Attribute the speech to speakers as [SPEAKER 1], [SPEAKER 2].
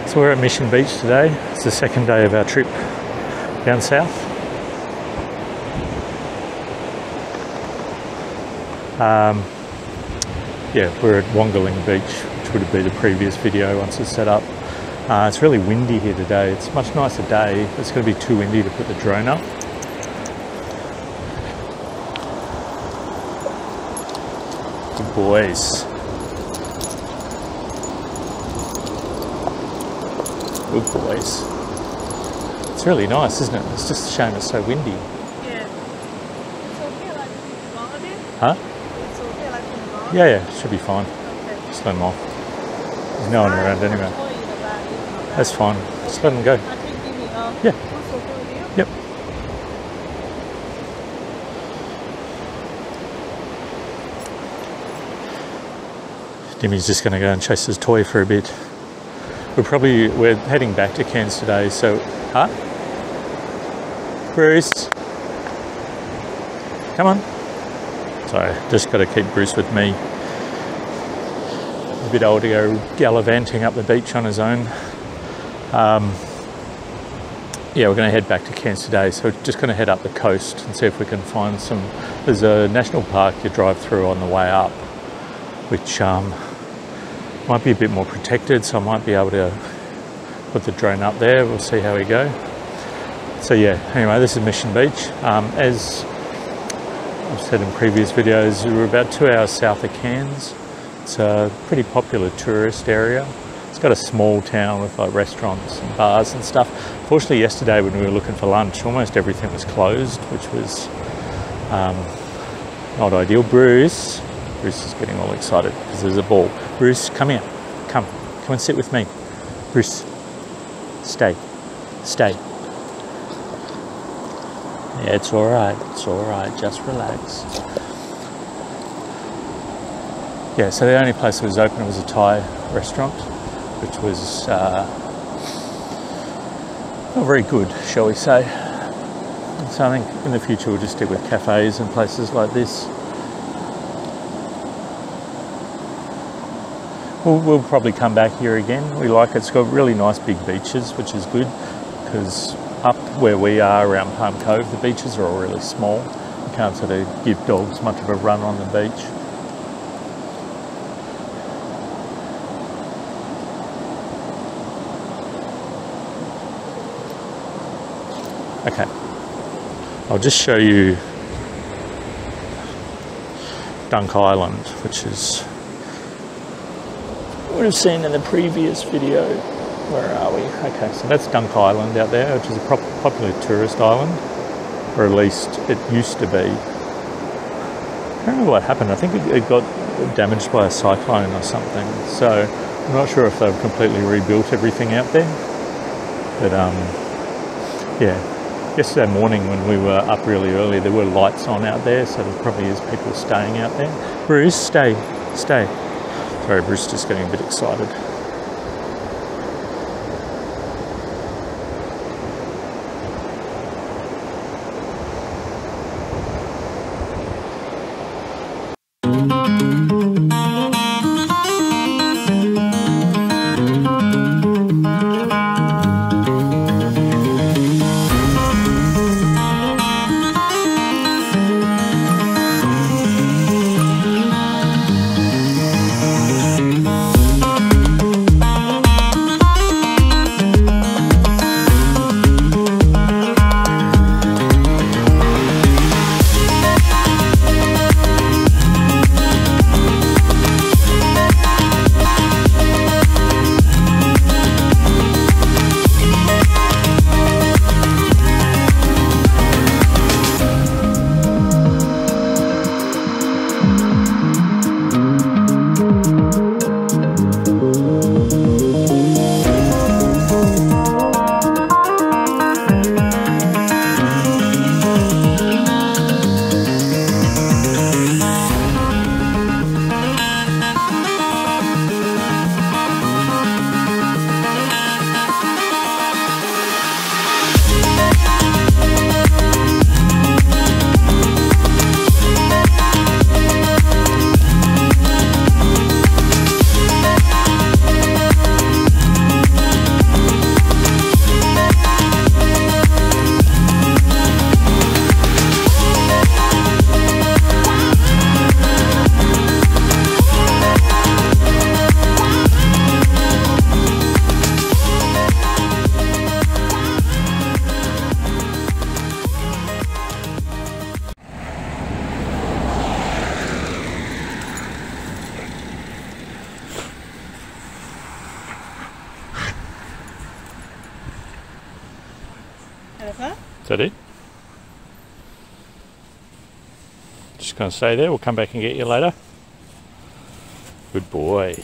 [SPEAKER 1] So we're at Mission Beach today. It's the second day of our trip down south. Yeah, we're at Wongaling Beach, which would have been the previous video once it's set up. It's really windy here today. It's a much nicer day. It's going to be too windy to put the drone up. Good boys. Good boys. It's really nice, isn't it? It's just a shame it's so windy.
[SPEAKER 2] Yeah. It's okay like in the morning?
[SPEAKER 1] Huh?
[SPEAKER 2] It's okay like in the morning?
[SPEAKER 1] Yeah, should be fine.
[SPEAKER 2] Okay.
[SPEAKER 1] Just let them off. There's no one around anyway. That's fine. Just let them go.
[SPEAKER 2] I think Dimi,
[SPEAKER 1] Yeah.
[SPEAKER 2] that's okay with you?
[SPEAKER 1] Yep. Dimi's just going to go and chase his toy for a bit. We're heading back to Cairns today, so... Huh? Bruce? Come on. Sorry, just got to keep Bruce with me. He's a bit old to go gallivanting up the beach on his own. Yeah, we're going to head back to Cairns today, so we're just going to head up the coast and see if we can find some... There's a national park you drive through on the way up, which might be a bit more protected, so I might be able to put the drone up there. We'll see how we go. So yeah, anyway, this is Mission Beach. As I've said in previous videos, we're about 2 hours south of Cairns. It's a pretty popular tourist area. It's got a small town with like restaurants and bars and stuff. Fortunately, yesterday when we were looking for lunch, almost everything was closed, which was not ideal. Bruce is getting all excited because there's a ball. Bruce, come here. Come and sit with me. Bruce, stay. Yeah, it's all right, just relax. Yeah, so the only place that was open was a Thai restaurant, which was not very good, shall we say. So I think in the future we'll just stick with cafes and places like this. We'll probably come back here again. We like it. It's got really nice big beaches, which is good, because up where we are around Palm Cove, the beaches are all really small. You can't sort of give dogs much of a run on the beach. Okay, I'll just show you Dunk Island, which is would have seen in the previous video. Where are we? Okay, so that's Dunk Island out there, which is a popular tourist island, or at least it used to be. I don't know what happened. I think it got damaged by a cyclone or something. So I'm not sure if they've completely rebuilt everything out there. But yeah, yesterday morning when we were up really early, there were lights on out there, so there probably is people staying out there. Bruce, stay. Sorry, Bruce just getting a bit excited.
[SPEAKER 2] Over.
[SPEAKER 1] Is that it? Just going to stay there. We'll come back and get you later. Good boy.